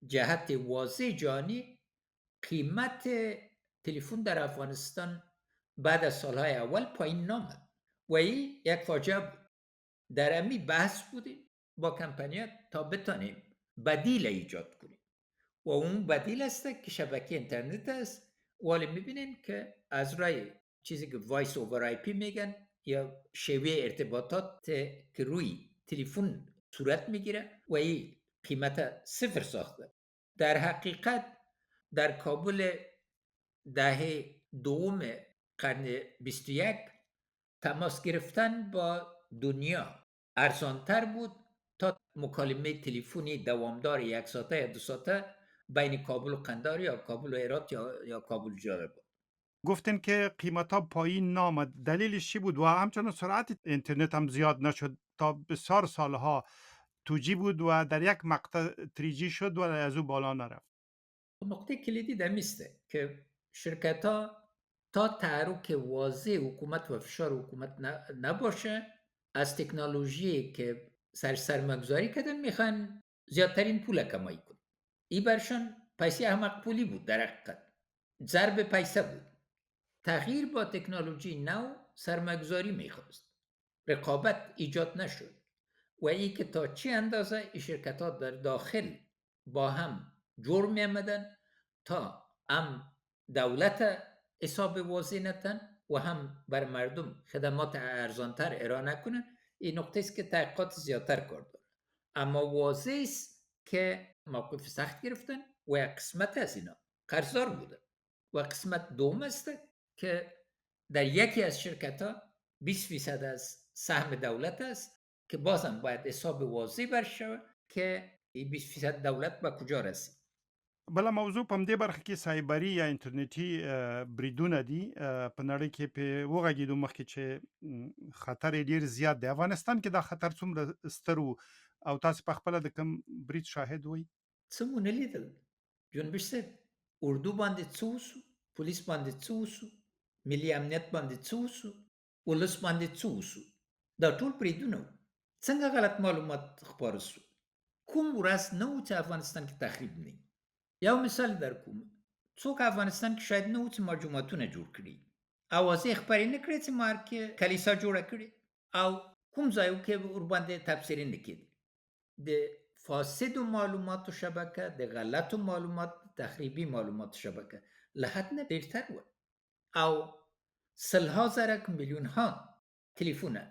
جهت واضح جهانی قیمت تلفن در افغانستان بعد از سالهای اول پایین نامد و این یک فاجعه بود. در امی بحث بودیم با کمپانیا تا بتانیم بدیل ایجاد کنیم و اون بدیل است که شبکه اینترنت است. ولی میبینیم که از رای چیزی که وایس اوور آی پی میگن یا شیوه ارتباطات که روی تلفن صورت میگیره و این قیمت صفر ساخته. در حقیقت در کابل دهه دوم قرن 21 تماس گرفتن با دنیا ارزانتر بود تا مکالمه تلفنی دوامدار 1 ساعته یا 2 ساعته بین کابل و قندار یا کابل و هرات یا کابل و جلال‌آباد. گفتین که قیمتا پایین نامد، دلیلش چی بود و همچنان سرعت اینترنت هم زیاد نشد؟ تا بسیار سالها 2G بود و در یک مقطع 3G شد و از او بالا نرفت. نقطه کلیدی در میسته که شرکت ها تا تحرک واضح حکومت و فشار حکومت نباشه از تکنولوژی که سرمایه‌گذاری کردن میخوان زیادترین پول کمایی کنن. این برشان پیسه احمق پولی بود، در حقیقت ضرب پیسه بود. تغییر با تکنولوژی نو سرمایه‌گذاری میخواست، رقابت ایجاد نشد و ای که تا چه اندازه این شرکت ها در داخل با هم جور می آمدن تا هم دولت حساب واضح نتن و هم بر مردم خدمات ارزانتر ارائه نکنن. این نقطه است که تحقیقات زیادتر کار داره، اما واضح است که موقف سخت گرفتن و یک قسمت از اینا قرضدار بودن و قسمت دوم است که در یکی از شرکت ها 20% از سهم دولت است که بازم باید حساب واضح برشه که این 20% دولت به کجا رسید. بله موضوع په دې برخه کې سایبري یا انټرنیټي بریدونه دي په نړۍ کې په وغږېدو مخکې چې خطر یې ډیر زیات دی. افغانستان کې دا خطر څومره ستر و او تاسو په خپل د کوم برید شاهد وئ؟ څه مو نه لیدل جنبش صاحب، اردو باندې څه وسو، پولیس باندې څه وسو، ملي امنیت باندې څه وسو، ولس باندې څه وسو، دا ټول بریدونه وو. څنګه غلط معلومات خپاره سو؟ کوم ورځ نه و چې افغانستان کې تخریب نه. یو مثال در کوم، څوک افغانستان کې شاید نه و چې ما جوماتونه جوړ کړي، اوازې خپرې نه کړې چې مار کې کلیسا جوړه کړي او کوم ځای کې ورباندې تبصرې نه کېدې. د فاسد معلومات شبکه، د غلط معلومات، تخریبی معلومات شبکه له حد نه ډیرتر و او سلها زره میلیون ها تلفونه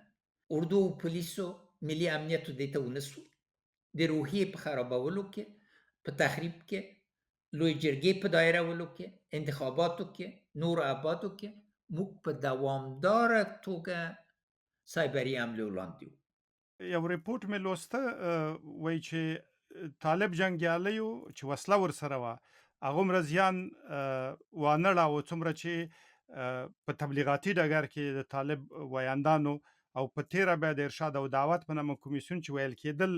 اردو و پولیس و ملي امنیت دیتا ونسو د روحیې په خرابولو کې، په تخریب کې، لوی جرګې په دایرولو کې، انتخاباتو کې، نور آبادو کې موږ په دوامداره توګه سایبري حملې وړاندې وو. یو ریپورت مې لوسته وایي چې طالب جنګیالیو چې وسله ورسره وه هغومره زیان وانه ړاوه څومره چې په تبلیغاتي ډګر کې د طالب ویاندانو او په تیره بیا د ارشاد او دعوت په نامه کمیسیون چې ویل کېدل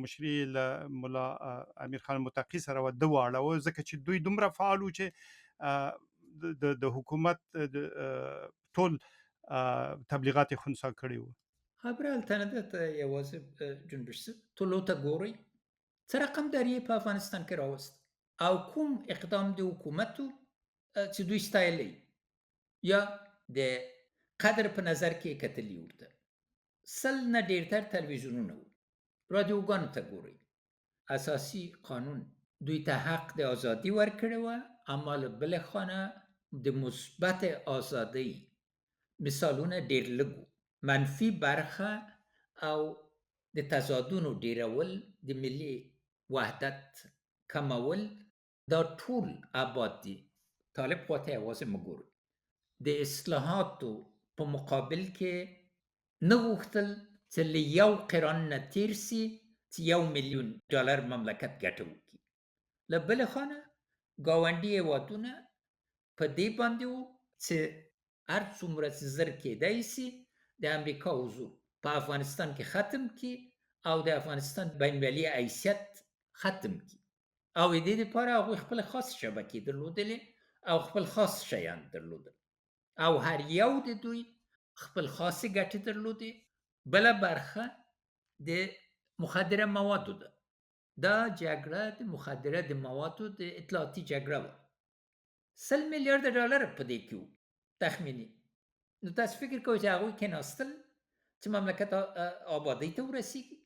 مشري له ملا امیر خان متقي سره و ده واړوه ځکه چې دوی دومره فعال وو چې د حکومت ټول تبلیغات یې خنثی کړي وو. خبره التنده ته یوازې جنبش صاحب طلوع ته ګورئ څه رقم دریې په افغانستان کې راوست او کوم اقدام د حکومتو چې دوی ستایلی یا د قدر په نظر کې کتلی ورته 100 نه ډیرتر تلویزیونونه وو. رادیوګانو ته ګورئ، اساسي قانون دوی ته حق د ازادي ورکړی وه، اما له بلې خانه د مثبت ازادۍ مثالونه ډیر لږ وو. منفي برخه او د تضادونو ډیرول، د ملي وحدت کمول، دا ټول اباد دي. طالب خواته یوازې مګورو د اصلاحاتو په مقابل کې نه غوښتل چې له یو قران نه تیر سي چې $1,000,000 مملکت ګټه وکړي. له بلې خوا ګاونډي هېوادونه په دې باندې وو چې هر څومره چې زر کېدای سي د امریکا حضور په افغانستان کې ختم کړي او د افغانستان بین‌المللي حیثیت ختم کړي او د دې لپاره هغوی خپل خاص شبکې درلودلې او خپل خاص شیان درلودل او هر یو د دوی خپل خاصې ګټې درلودې. بله برخه د مخدره موادو ده. دا جګړه د مخدره د موادو د اطلاعاتي جګړه وه. $100,000,000 په دې کې وو تخمیني. نو تاسو فکر کوئ چې هغوی کېناستل چې مملکت آبادۍ ته ورسیږي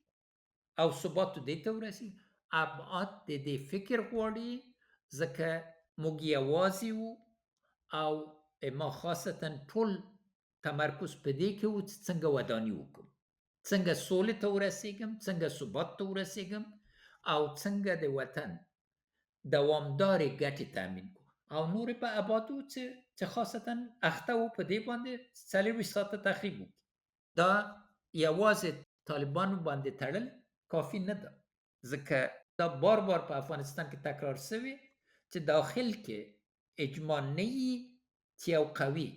او ثباتو دې ته ورسیږي؟ ابعاد د دې فکر غواړي، ځکه موږ یوازې وو او ما خاصتا ټول تمرکز په دې کې وو چې څنګه وداني وکړم، څنګه سولې ته ورسیږم، څنګه ثبات ته ورسیږم او څنګه د وطن دوامدارې ګټې تامین کړو. او نورې په ابعادو چې خاصتا اخته وو په دې باندې 40 ساعته تخریب وکړي. دا یوازې طالبانو باندې تړل کافي نه ده، ځکه دا بار بار په افغانستان کې تکرار شوی چې داخل کې اجماع نه وي چې یو قوي،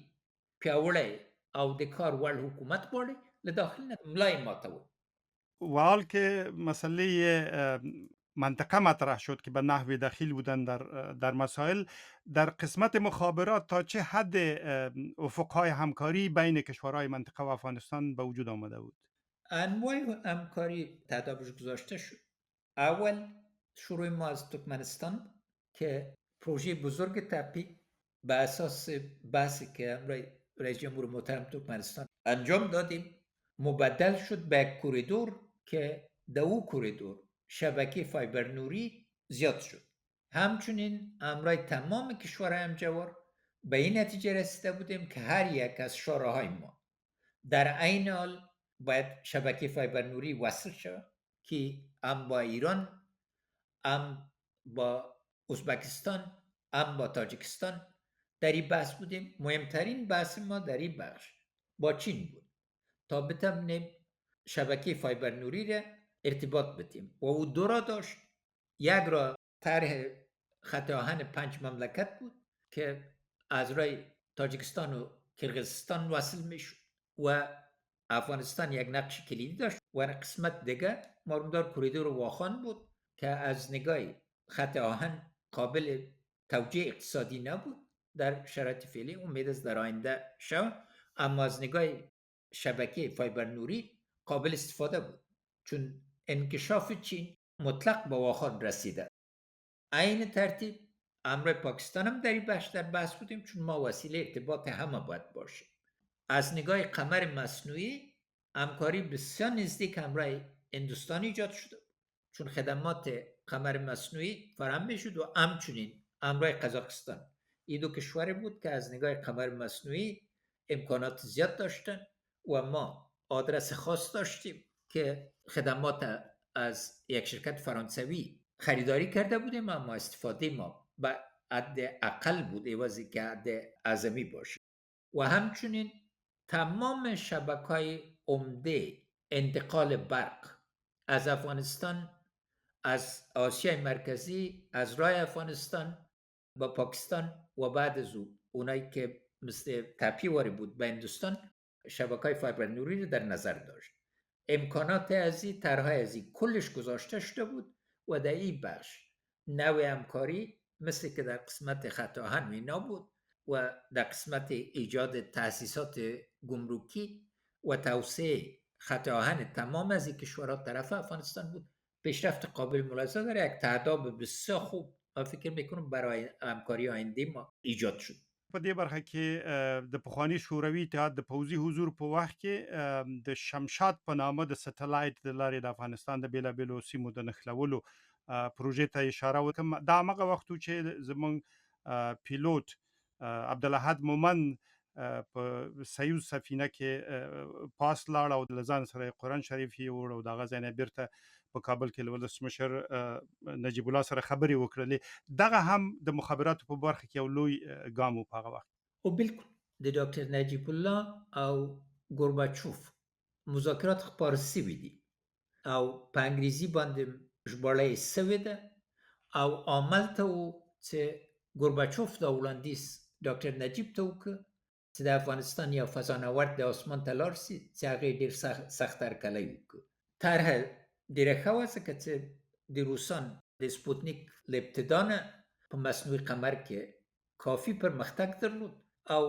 پیاوړی او د کار وړ حکومت غواړي، له داخل نه ملا یې ماتول. و حال که مسئله منطقه مطرح شد که به نحو دخیل بودن در مسائل، در قسمت مخابرات تا چه حد افقهای همکاری بین کشورهای منطقه و افغانستان به وجود آمده بود؟ انواع همکاری تدابیر گذاشته شد. اول شروع ما از ترکمنستان که پروژه بزرگ تپی به اساس بحثی که امروز رئیس جمهور محترم ترکمنستان انجام دادیم مبدل شد به یک کوریدور که در او کوریدور شبکه فایبر نوری زیاد شد. همچنین امروز تمام کشورهای همجوار به این نتیجه رسیده بودیم که هر یک از شوراهای ما در عین حال باید شبکه فایبر نوری وصل شود که هم با ایران، هم با ازبکستان، هم با تاجیکستان در این بحث بودیم. مهمترین بحث ما در این بخش با چین بود تا بتوانیم شبکه فایبر نوری را ارتباط بدیم و او دو را داشت. یک را طرح خط آهن 5 مملکت بود که از رای تاجیکستان و کرغزستان وصل میشد و افغانستان یک نقش کلیدی داشت و قسمت دیگه مارمدار کوریدور واخان بود که از نگاه خط آهن قابل توجیه اقتصادی نبود در شرایط فعلی، امید است در آینده شود، اما از نگاه شبکه فایبر نوری قابل استفاده بود چون انکشاف چین مطلق به واخان رسیده. عین ترتیب امر پاکستان هم در این بحث بودیم چون ما وسیله ارتباط همه باید باشه. از نگاه قمر مصنوعی همکاری بسیار نزدیک همراه هندوستان ایجاد شده چون خدمات قمر مصنوعی فراهم میشد و همچنین همراه قزاقستان. این دو کشوری بود که از نگاه قمر مصنوعی امکانات زیاد داشتن و ما آدرس خاص داشتیم که خدمات از یک شرکت فرانسوی خریداری کرده بودیم، اما استفاده ما به حد اقل بود عوضی که حد اعظمی باشه. و همچنین تمام شبکه‌های عمده انتقال برق از افغانستان، از آسیای مرکزی، از راه افغانستان با پاکستان و بعد از اونایی که مثل تپی واری بود به هندوستان شبکه‌های فایبر نوری رو در نظر داشت. امکانات ازی، طرح‌های ازی کلش گذاشته شده بود و در این بخش نوع همکاری مثل که در قسمت خط آهن اینا بود و در قسمت ایجاد تأسیسات گمرکی و توسعه خط آهن تمام از این کشورها طرف افغانستان بود. پیشرفت قابل ملاحظه داره، یک تعداد بسیار خوب من فکر میکنم برای همکاری آینده ما ایجاد شد. په دې برخه کې د پخوانی شوروي اتحاد د پوځي حضور په وخت کې د شمشاد په نامه د سټلایټ د لارې د افغانستان د بیلابیلو سیمو د نښلولو پروژې ته اشاره وکړم. دا هغه وخت چې زموږ پیلوټ عبدالاحد مومند په سیوز سفینه کې پاس لاړ او د ځان سره قرآن شریف یې وړ او د هغه ځای نه بیرته په کابل کې له ولسمشر نجیب الله سره خبرې وکړلې. دغه هم د مخابراتو په برخه کې یو لوی ګام و په هغه وخت. او بالکل د ډاکټر نجیب الله او ګورباچوف مذاکرات خپاره سوي دي او په انګریزي باندې ژباړه یې سوې ده او عملته و چې ګورباچوف دا وړاندیز ډاکټر نجیب ته وکړ چې د افغانستان یو فضانورد د اسمان ته لاړ شي چې هغه یې ډېر سخت هرکلی وکړ. طرحه ډېره ښه وه ځکه چې د روسان د سپوتنیک له ابتدا نه په مصنوعي قمر کې کافي پرمختګ درلود او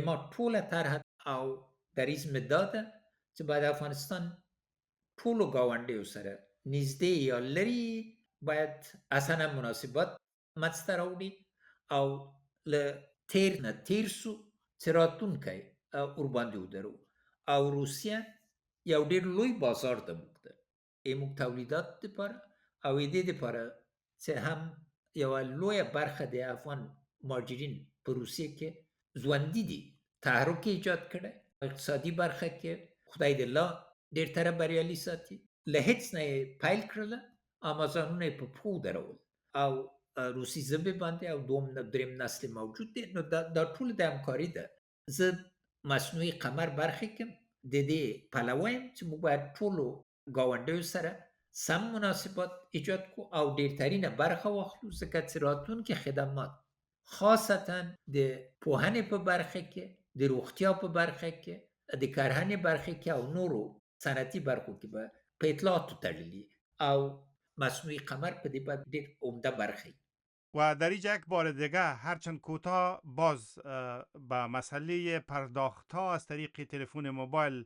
ما ټوله طرحه او دریځ مې دا ده چې باید افغانستان ټولو ګاونډیو سره نږدې یا لرې باید اسانه مناسبات منځته راوړي او له تیر نه تیر سو چې راتلونکی ورباندې ودرو او روسیه یو ډېر لوی بازار ده موږ ته موږ تولیدات دپاره او دې دپاره چې هم یوه لویه برخه د افغان مهاجرین په روسیه کې ژوندي دي تحرک ایجاد کړی اقتصادي برخه کې خدای دې الله ډېر طرح بریالي ساتي له هېڅ نه یې پیل کړله امازانونه یې په پښو درول او روسي ژبې باندې او دوم دریم نسل موجود دی نو دا ټول د همکاري ده زه مصنوعي قمر برخه کې د دې پلوی یم چې موږ باید ټولو ګاونډیو سره سم مناسبات ایجاد کړو او ډېرترینه برخه واخلو ځکه چې راتلونکي خدمات خاصتا د پوهنې په برخه کې د روغتیا په برخه کې د کرهنې برخه کې او نورو صنعتي برخو کې به په اطلاعاتو تړلي او مصنوعی قمر په دې باید ډېر عمده برخه و در اینجا یک بار دیگه هرچند کوتاه باز به مسئله پرداخت ها از طریق تلفن موبایل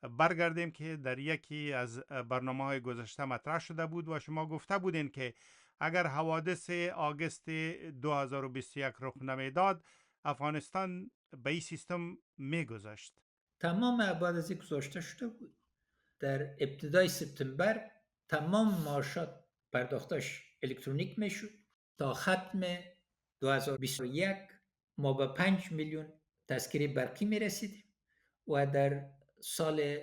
برگردیم که در یکی از برنامه های گذشته مطرح شده بود و شما گفته بودین که اگر حوادث آگست 2021 رخ نمیداد افغانستان به این سیستم میگذاشت. تمام بعد از گذاشته شده بود. در ابتدای سپتامبر تمام معاشات پرداختش الکترونیک میشد. تا ختم 2021 ما به 5 میلیون تذکره برقی میرسیدیم و در سال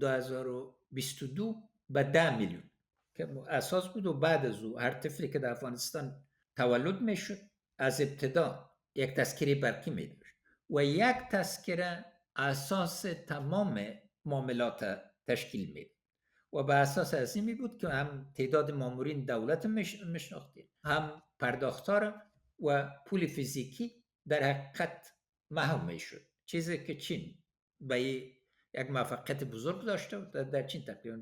2022 به 10 میلیون که اساس بود و بعد از او هر طفلی که در افغانستان تولد میشد از ابتدا یک تذکره برقی میداشت و یک تذکره اساس تمام معاملات تشکیل میداد و به اساس از این بود که هم تعداد مامورین دولت میشناختیم هم پرداختار و پول فیزیکی در حقیقت محو میشد چیزی که چین به یک موفقیت بزرگ داشته و در چین تقریبا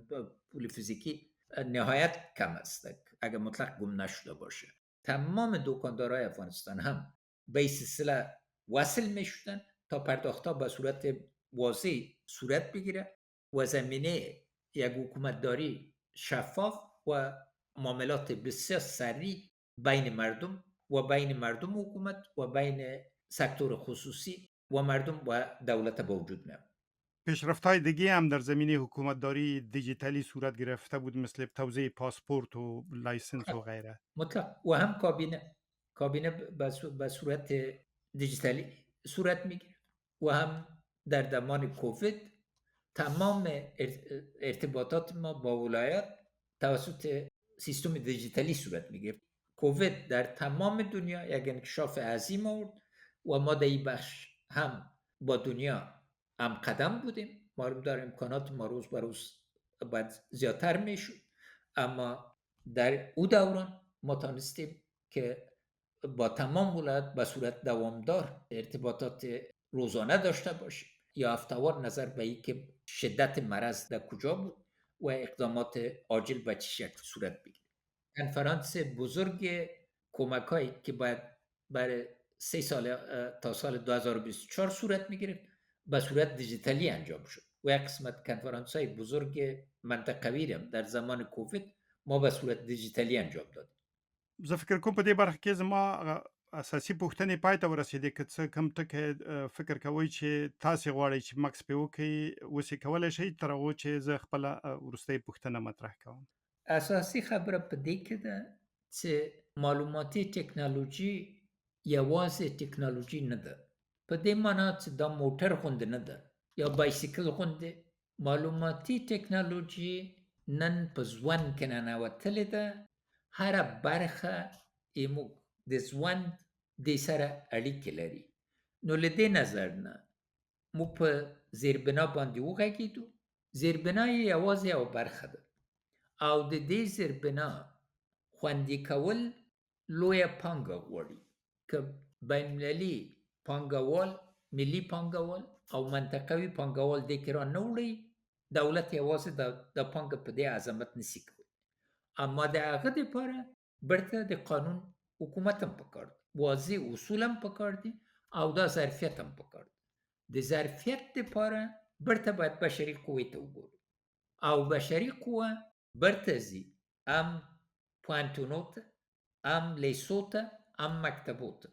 پول فیزیکی نهایت کم است اگر مطلق گم نشده باشه. تمام دکاندارای افغانستان هم به این سلسله وصل میشدن تا پرداختها به صورت واضح صورت بگیره و زمینه یک حکومتداری شفاف و معاملات بسیار سریع بین مردم و بین مردم و حکومت و بین سکتور خصوصی و مردم و دولت به وجود میاد. پیشرفت‌های دیگه هم در زمینه حکومتداری دیجیتالی صورت گرفته بود مثل توزیع پاسپورت و لایسنس و غیره. مطلق و هم کابینه به صورت دیجیتالی صورت میگیره و هم در زمان کووید تمام ارتباطات ما با ولایات توسط سیستم دیجیتالی صورت میگیره. کووید در تمام دنیا یک انکشاف عظیم آورد و ما در این بخش هم با دنیا هم قدم بودیم. معلوم داره امکانات ما روز به روز باید زیادتر میشد اما در او دوران ما تانستیم که با تمام ولایت به صورت دوامدار ارتباطات روزانه داشته باشیم یا هفته‌وار نظر به این که شدت مرض در کجا بود و اقدامات عاجل به چه شکل صورت بگیره. کنفرانس بزرگ کمک‌هایی که باید برای 3 سال تا سال 2024 صورت میگیره به صورت دیجیتالی انجام شد و یک قسمت کنفرانس‌های بزرگ منطقوی هم در زمان کووید ما به صورت دیجیتالی انجام دادیم. زه فکر کوم په دې برخه کې زما اساسي پوښتنې پای ته ورسېدې که څه کم ټکی فکر کوئ چې تاسې غواړئ چې مکس پې وکړئ اوس یې کولی شئ تر هغو چې زه خپله وروستۍ پوښتنه مطرح کوم. اساسي خبره په دې کې ده چې معلوماتي ټکنالوژي یوازې ټکنالوژي نه ده په دې معنا چې دا موټر غوندې نه ده یا بایسیکل غوندې معلوماتي ټکنالوژي نن په ژوند کې ننوتلې ده هره برخه موږ د ژوند دې سره اړیکې لري نو له دې نظر نه موږ په زیربنا باندې وغږېدو زیربنا یې یوازې یوه برخه ده او د دې زیربنا خوندي کول لویه پانګه غواړي که بین المللي پانګوال ملي پانګوال او منطقوي پانګوال دې کې را نه وړي دولت یوازې د پانګه په دې عظمت نشي کولی اما د هغه دپاره برته د قانون حکومت هم پکار دی واضح اصول هم پکار دي او دا ظرفیت هم پکار دی د ظرفیت دپاره برته باید بشري قوې ته وګورو او بشري قوه برته ځي هم پوهنتونو ته هم لیسو ته هم مکتبو ته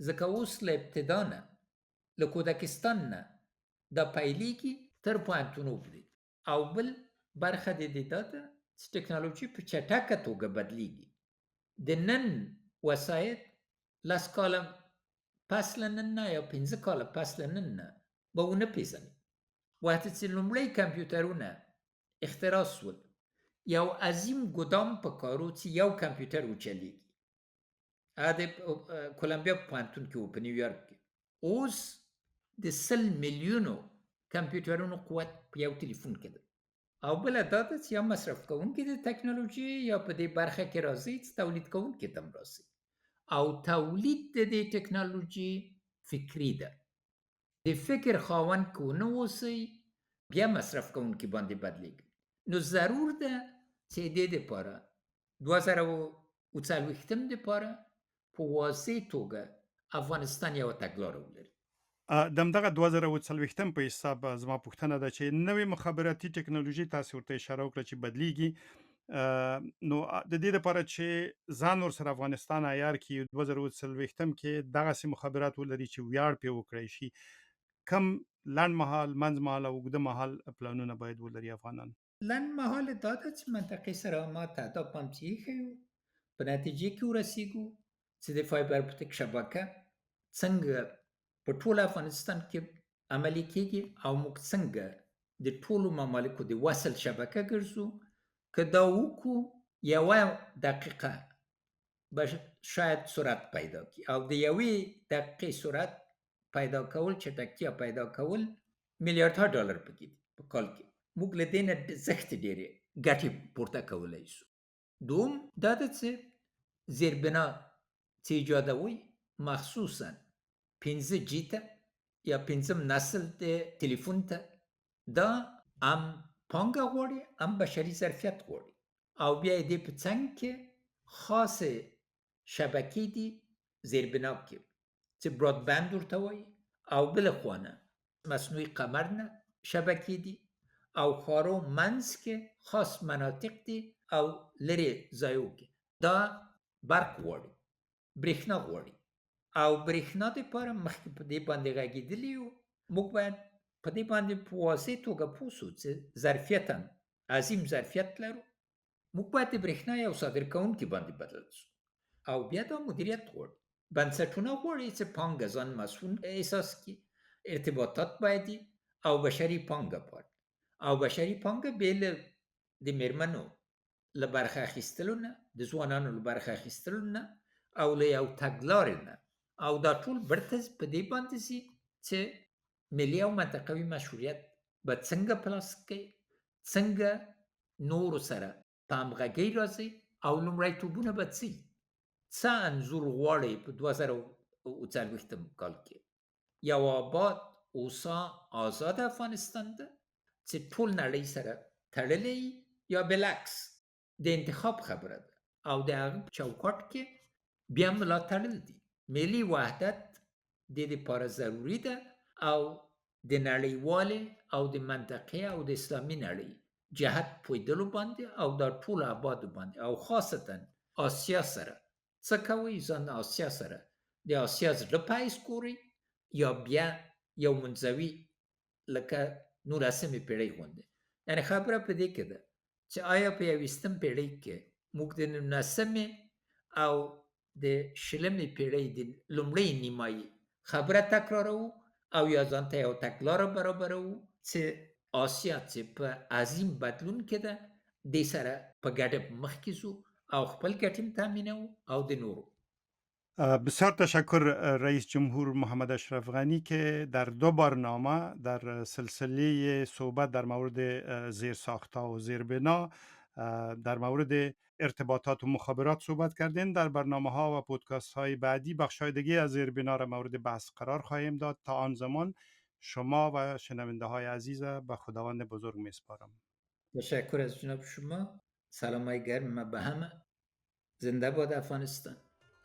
ځکه اوس له ابتدا نه له کودکستان نه دا پیلیږي تر پوهنتونو پورې او بل برخه د دې دا ده چې ټکنالوژي په چټکه توګه بدلیږي د نن وسایط 10 کاله پس له نن نه یا 15 کاله پس له نن نه به ونه پېژني وقتی چې لومړی کمپیوټرونه اختراع شول یو عظیم ګدام پکار و چې یو کمپیوټر وچلیږي د کولمبیا پوهنتون کې و په نیویورک کې اوس د 100 میلیونو کمپیوټرونو قوت په یو تلیفون کې ده او بله دا ده چې یا مصرف کوونکي د تکنالوژي یا په دې برخه کې راځي چې تولید کوونکي ته هم راځي او تولید د دې تکنالوژي فکري ده د فکر خاوند که ونه اوسئ بیا مصرف کوونکي باندې بدلیږي نو ضرور ده چې دې دپاره 2040 دپاره په واضح توګه افغانستان یوه تګلاره ولري د همدغه 2040 په حساب زما پوښتنه ده چې نوې مخابراتي ټکنالوژي تاسو ورته اشاره وکړه چې بدلیږي نو د دې لپاره چې ځان ورسره افغانستان عیار کړي 2040 کې دغسې مخابرات ولري چې ویاړ پرې وکړی شي کم لنډ مهال منځ مهال او اوږده مهال پلانونه باید ولري افغانان لنډ مهال دا ده چې منطقې سره ما تهداب هم چې ایښی په نتیجې کې ورسیږو چې د فایبر اپټیک شبکه څنګه په ټول افغانستان کې عملي کېږي او موږ څنګه د ټولو ممالکو د وصل شبکه ګرځو که دا وکړو یوه دقیقه به شاید سرعت پیدا کړي او د یوې دقیقې سرعت پیدا کول چټکتیا پیدا کول میلیاردها ډالر پکې دي په کال کې موږ له دې نه زښتې ډېرې ګټې پورته کولی شو دوم دا ده چې زیربنا چې ایجادوئ مخصوصا 5G ته یا 5م نسل د تلیفون ته دا هم پانګه غواړي هم بشري ظرفیت غواړي او بیا یې دې په څنګ کې خاصې شبکې دي زیربنا کې چې براډبند ورته وایي او بله خوا نه مصنوعي قمر نه شبکې دي او ښارو منځ کې خاص مناطق دي او لرې ځایو کې دا برق غواړي برېښنا غواړي او برېښنا دپاره مخکې په دې باندې غږېدلي یو موږ باید په دې باندې په واضح توګه پوه شو چې ظرفیتا عظیم ظرفیت لرو موږ باید د برېښنا یو صادر کوونکي باندې بدل شو او بیا دا مدیریت غواړي بنسټونه غواړي چې پانګه ځان مسئول احساس کړي ارتباطات باید او بشري پانګه باید او بشري پانګه بې له د میرمنو له برخه اخیستلو نه د ځوانانو له برخه اخیستلو نه او له یو تګلارې نه او دا ټول برته په دې باندې ځي چې ملي او منطقوي مشروعیت به څنګه پلاس کوي څنګه نورو سره په همغږۍ راځي او لومړیتوبونه به څه څه انځور غواړي په 2040 کال کې یو آباد اوسا آزاد افغانستان ده چې ټول نړۍ سره تړلی یا بالعکس د انتخاب خبره ده او د هغه چوکاټ کې بیا ملا تړل دي ملي وحدت د دې لپاره ضروري ده او د نړیوالې او د منطقې او د اسلامي نړۍ جهت پوهېدلو باندې او دا ټول آبادو باندې او خاصتا آسیا سره څه کوئ ځان آسیا سره د آسیا زړه په حیث ګورئ یا بیا یو منزوي لکه 19مې پیړۍ غوندې یعنې خبره په دې کې ده چې آیا په 21م پیړۍ کې موږ د 19مې او د 20مې پیړۍ د لومړۍ نیمایي خبره تکراروو او یا ځان ته یو تګلاره برابروو چې آسیا چې په عظیم بدلون کې ده دې سره په ګډه مخکې ځو او خپل ګټې هم تامینوو او د نورو بسیار تشکر رئیس جمهور محمد اشرف غنی که در 2 برنامه در سلسله صحبت در مورد زیرساخت‌ها و زیربنا در مورد ارتباطات و مخابرات صحبت کردین. در برنامه ها و پودکاست های بعدی بخشای دیگه از زیربنا را مورد بحث قرار خواهیم داد. تا آن زمان شما و شنونده های عزیز به خداوند بزرگ میسپارم. تشکر از جناب شما. سلامای گرم به همه. زنده باد افغانستان.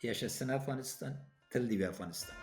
yaşasın Afganistan. Tıl dibi Afganistan.